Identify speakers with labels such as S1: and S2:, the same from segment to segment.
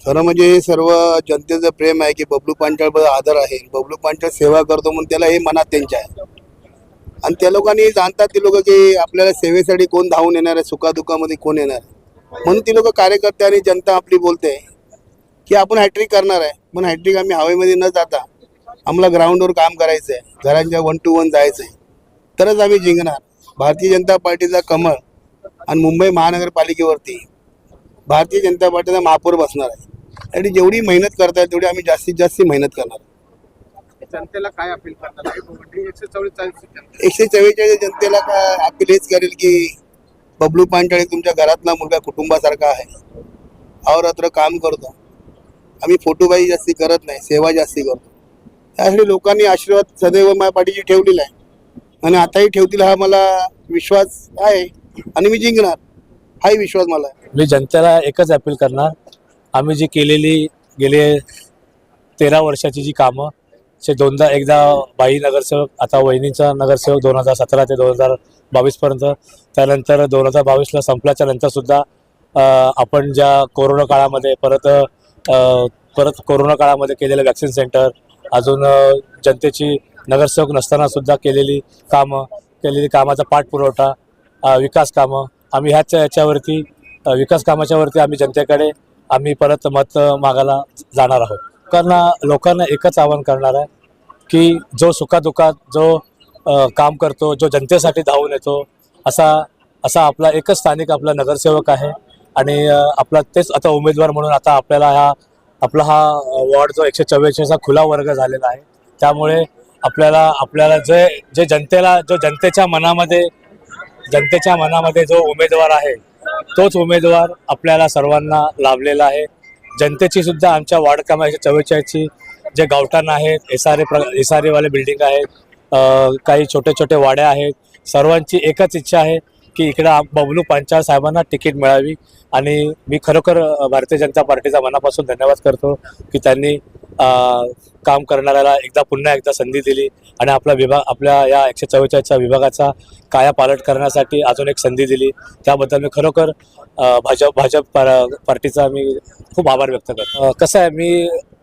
S1: खरं म्हणजे हे सर्व जनतेचं प्रेम आहे की बबलू पांचाळबद्दल आदर आहे. बबलू पांचाळ सेवा करतो म्हणून त्याला हे मनात त्यांच्या आहे. आणि त्या लोकांनी जाणतात ती लोक की आपल्याला सेवेसाठी कोण धावून येणार आहे, सुखादुखामध्ये कोण येणार आहे. म्हणून ती लोक कार्यकर्ते आणि जनता आपली बोलते की आपण हॅट्रिक करणार आहे. म्हणून हॅट्रिक आम्ही हवेमध्ये न जाता आम्हाला ग्राउंडवर काम करायचं आहे, घरांच्या 1 to 1 जायचं आहे, तरच आम्ही जिंकणार. भारतीय जनता पार्टीचा कमळ आणि मुंबई महानगरपालिकेवरती भारतीय जनता पार्टीचा महापौर बसणार आहे. आणि जेवढी मेहनत करता येईल तेवढी आम्ही जास्तीत जास्त मेहनत करणार.
S2: जनतेला काय अपील करतात?
S1: 144 जनतेला काय अपील हेच करेल की बबलू पांचाळ तुमच्या घरातला मुलगा कुटुंबासारखा आहे. अहोरात्र काम करतो. आम्ही फोटोबाजी जास्ती करत नाही, सेवा जास्ती करतो. त्यासाठी लोकांनी आशीर्वाद सदैव माझ्या पाठीशी ठेवलेला आहे आणि आताही ठेवतील हा मला विश्वास आहे आणि मी जिंकणार हाही विश्वास मला आहे.
S3: मी जनतेला एकच अपील करणार, आम्ही जी केलेली गेले 13 वर्षाची जी कामं ते दोनदा, एकदा बाई नगरसेवक, आता वहिनीचा नगरसेवक 2017 ते 2022 पर्यंत, त्यानंतर 2022ला संपल्याच्या नंतर सुद्धा आपण ज्या कोरोना काळामध्ये परत कोरोना काळामध्ये केलेलं वॅक्सिन सेंटर, अजून जनतेची नगरसेवक नसताना सुद्धा केलेली कामाचा पाठपुरवठा, विकास कामं, आम्ही याच्यावरती विकास कामाच्या वरती आम्ही जनतेकडे आम्ही परत मत मागायला जाणार आहोत. लोकांना एकच आवाहन करणार आहे की जो सुखादुखात जो काम करतो, जो जनतेसाठी धावून येतो, असा आपला एकच स्थानिक आपला नगरसेवक आहे. आणि आपला तेच आता उमेदवार म्हणून आता आपला हा वॉर्ड जो 144चा खुला वर्ग झालेला आहे. त्यामुळे आपल्याला जे जनतेच्या मनामध्ये जो उमेदवार आहे तोच उमेदवार आपल्याला सर्वांना लाभलेला आहे. जनतेची सुद्धा आमच्या वार्ड क्रमांक 144ची जे गावठाण आहेत, एसआरए वाले बिल्डिंग आहेत, काही छोटे वाड्या आहेत, सर्वांची एकच इच्छा आहे की इकडे बबलू पांचाळ साहेबांना तिकीट मिळावी. आणि मी खरोखर भारतीय जनता पार्टीचा मनापासून धन्यवाद करतो की त्यांनी काम करणाऱ्याला पुन्हा एकदा संधी दिली आणि आपल्या या 144च्या विभागाचा कायापालट करण्यासाठी अजून एक संधी दिली. त्याबद्दल मी खरोखर भाजप पार्टीचा मी खूप आभार व्यक्त करतो. कसं आहे,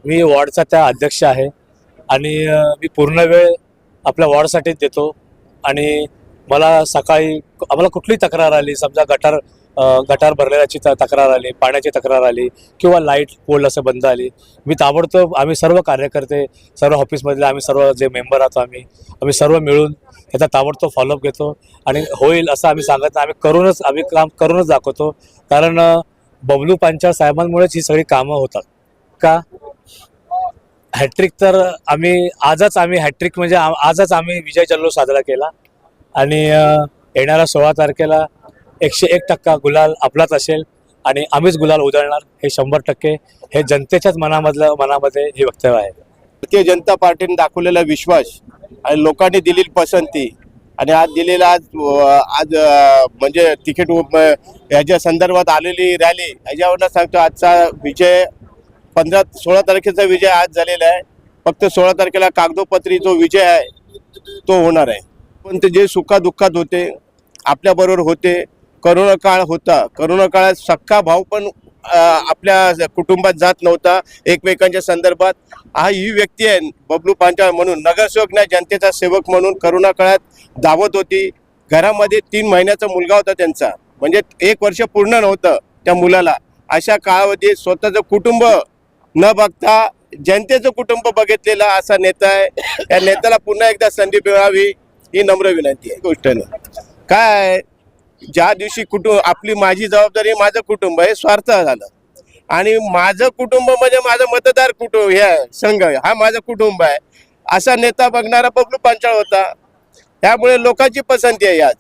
S3: मी वॉर्डचा त्या अध्यक्ष आहे आणि मी पूर्ण वेळ आपल्या वॉर्डसाठीच देतो. आणि मला सकाळी आम्हाला कुठली तक्रार आली, समजा गटार भरलेल्याची तक्रार आली, पाण्याची तक्रार आली किंवा लाईट पोल असं बंद आली, मी ताबडतोब आम्ही सर्व कार्यकर्ते, सर्व ऑफिसमधले आम्ही सर्व जे मेंबर आहोत आम्ही सर्व मिळून त्याचा ताबडतोब फॉलोअप घेतो. आणि होईल असं आम्ही सांगत नाही, आम्ही काम करूनच दाखवतो. कारण बबलू पांचाळ साहेबांमुळेच ही सगळी कामं होतात. का हॅट्रिक तर आजच आम्ही विजय जल्लोष साजरा केला आणि येणाऱ्या 16 तारखेला 101% गुलाल आपलाच असेल आणि आम्हीच गुलाल उधळणार, हे 100% हे जनतेच्याच मनामध्ये हे वक्तव्य आहे.
S4: भारतीय जनता पार्टीने दाखवलेला विश्वास आणि लोकांनी दिलेली पसंती आणि आज म्हणजे तिकीट याच्या संदर्भात आलेली रॅली, याच्यावरनं सांगतो आजचा विजय 16 तारखेचा विजय आज झालेला आहे. फक्त 16 तारखेला कागदोपत्री जो विजय आहे तो होणार आहे. पण ते जे सुखादुःखात होते, आपल्याबरोबर होते, करोना काळ होता, करोना काळात सख्खा भाऊ पण आपल्या कुटुंबात जात नव्हता एकमेकांच्या संदर्भात. ही व्यक्ती आहे बबलू पांचाळ म्हणून, नगरसेवक नाही, जनतेचा सेवक म्हणून करोना काळात धावत होती. घरामध्ये 3 महिन्याचा मुलगा होता त्यांचा, म्हणजे 1 वर्ष पूर्ण नव्हतं त्या मुलाला. अशा काळामध्ये स्वतःचं कुटुंब न बघता जनतेचं कुटुंब बघितलेला असा नेता आहे. या नेत्याला पुन्हा एकदा संधी मिळावी ही नम्र विनंती आहे. गोष्ट काय, ज्या दिवशी माझी जबाबदारी, माझं कुटुंब हे स्वार्थ झालं आणि माझं कुटुंब म्हणजे माझं मतदार कुटुंब, हे संघ हा माझं कुटुंब आहे असा नेता बघणारा बबलू पांचाळ होता. त्यामुळे लोकांची पसंती आहे आज.